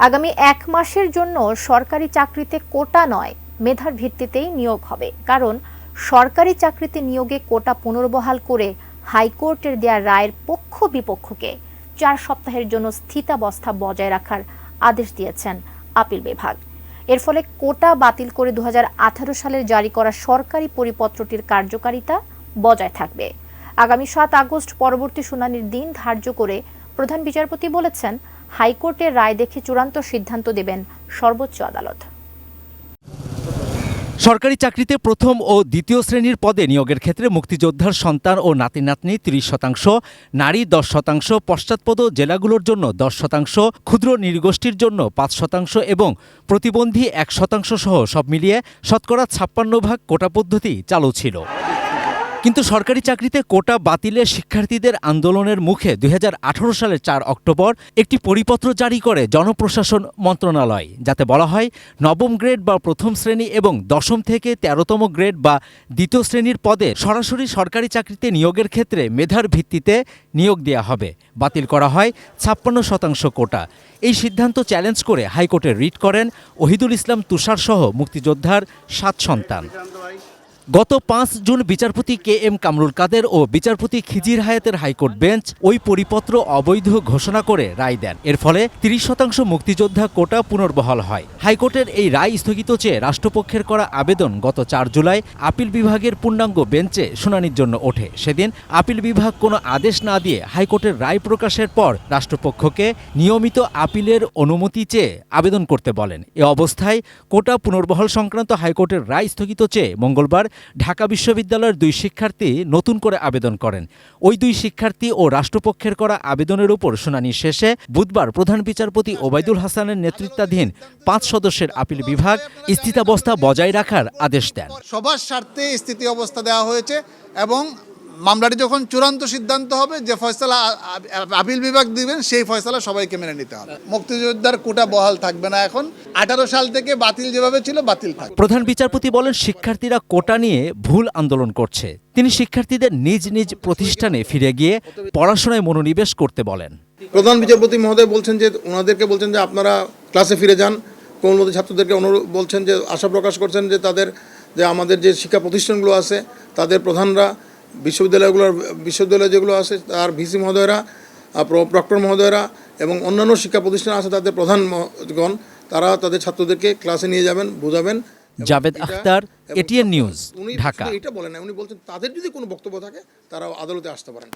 আগামী 1 মাসের জন্য সরকারি চাকরিতে কোটা নয়, মেধার ভিত্তিতেই নিয়োগ হবে। কারণ সরকারি চাকরিতে নিয়োগে কোটা পুনর্বহাল করে হাইকোর্টের দেয়া রায়ের পক্ষ বিপক্ষকে 4 সপ্তাহের জন্য স্থিতাবস্থা বজায় রাখার আদেশ দিয়েছেন আপিল বিভাগ। এর ফলে কোটা বাতিল করে 2018 সালের জারি করা সরকারি পরিপত্রটির কার্যকারিতা বজায় থাকবে। আগামী 7 আগস্ট পরবর্তী শুনানির দিন ধার্য করে প্রধান বিচারপতি বলেছেন, হাইকোর্টের রায় দেখে চূড়ান্ত সিদ্ধান্ত দেবেন সর্বোচ্চ আদালত। সরকারি চাকরিতে প্রথম ও দ্বিতীয় শ্রেণীর পদে নিয়োগের ক্ষেত্রে মুক্তিযোদ্ধার সন্তান ও নাতি নাতনি 30%, নারী 10%, পশ্চাৎপদ জেলাগুলোর জন্য 10%, ক্ষুদ্র নৃগোষ্ঠীর জন্য 5% এবং প্রতিবন্ধী 1% সহ সব মিলিয়ে শতকরা 56% কোটা পদ্ধতি চালু ছিল। কিন্তু সরকারি চাকরিতে কোটা বাতিলে শিক্ষার্থীদের আন্দোলনের মুখে 2018 সালের 4 অক্টোবর একটি পরিপত্র জারি করে জনপ্রশাসন মন্ত্রণালয়, যাতে বলা হয় নবম গ্রেড বা প্রথম শ্রেণী এবং 10ম থেকে 13তম গ্রেড বা দ্বিতীয় শ্রেণীর পদে সরাসরি সরকারি চাকরিতে নিয়োগের ক্ষেত্রে মেধার ভিত্তিতে নিয়োগ দেওয়া হবে। বাতিল করা হয় 56% কোটা। এই সিদ্ধান্ত চ্যালেঞ্জ করে হাইকোর্টে রিট করেন ওহিদুল ইসলাম তুষার সহ মুক্তিযোদ্ধার 7 সন্তান। গত 5 জুন বিচারপতি KM কামরুল কাদের ও বিচারপতি খিজির হায়াতের হাইকোর্ট বেঞ্চ ওই পরিপত্র অবৈধ ঘোষণা করে রায় দেন। এর ফলে 30% মুক্তিযোদ্ধা কোটা পুনর্বহাল হয়। হাইকোর্টের এই রায় স্থগিত চেয়ে রাষ্ট্রপক্ষের করা আবেদন গত 4 জুলাই আপিল বিভাগের পূর্ণাঙ্গ বেঞ্চে শুনানির জন্য ওঠে। সেদিন আপিল বিভাগ কোনো আদেশ না দিয়ে হাইকোর্টের রায় প্রকাশের পর রাষ্ট্রপক্ষকে নিয়মিত আপিলের অনুমতি চেয়ে আবেদন করতে বলেন। এ অবস্থায় কোটা পুনর্বহাল সংক্রান্ত হাইকোর্টের রায় স্থগিত চেয়ে মঙ্গলবার ঢাকা বিশ্ববিদ্যালয়ের 2 শিক্ষার্থী নতুন করে আবেদন করেন। ওই 2 শিক্ষার্থী ও রাষ্ট্রপক্ষের করা আবেদনের উপর শুনানি শেষে বুধবার প্রধান বিচারপতি ওবায়দুল হাসানের নেতৃত্বাধীন 5 সদস্যের আপিল বিভাগ স্থিতাবস্থা বজায় রাখার আদেশ দেন। সবার স্বার্থে স্থিতি অবস্থা দেওয়া হয়েছে এবং মামলাটি যখন চূড়ান্ত সিদ্ধান্ত হবে, যে ফয়সালা আপিল বিভাগ দিবেন সেই ফয়সালা সবাইকে মেনে নিতে হবে। মুক্তিযোদ্ধার কোটা বহাল থাকবে না। এখন 18 সাল থেকে বাতিল যেভাবে ছিল বাতিল থাকবে। প্রধান বিচারপতি বলেন, শিক্ষার্থীরা কোটা নিয়ে ভুল আন্দোলন করছে। তিনি শিক্ষার্থীদের নিজ নিজ প্রতিষ্ঠানে ফিরে গিয়ে পড়াশোনায় মনোনিবেশ করতে বলেন। প্রধান বিচারপতি মহোদয় বলছেন যে ওনাদেরকে বলছেন যে আপনারা ক্লাসে ফিরে যান। কোমলমতি ছাত্রদেরকে বলছেন যে আশা প্রকাশ করছেন যে যে আমাদের যে শিক্ষা প্রতিষ্ঠানগুলো আছে তাদের প্রধানরা, বিশ্ববিদ্যালয় যেগুলো আছে তার ভিসি মহোদয়রা, প্রক্টর মহোদয়রা এবং অন্যান্য শিক্ষা প্রতিষ্ঠান আছে তাদের প্রধানগণ, তারা তাদের ছাত্রদেরকে ক্লাসে নিয়ে যাবেন, বোঝাবেন। Javed Akhtar, ATN news, Dhaka. এটা বলেন না, উনি বলছেন তাদের যদি কোনো বক্তব্য থাকে তারা আদালতে আসতে পারেন।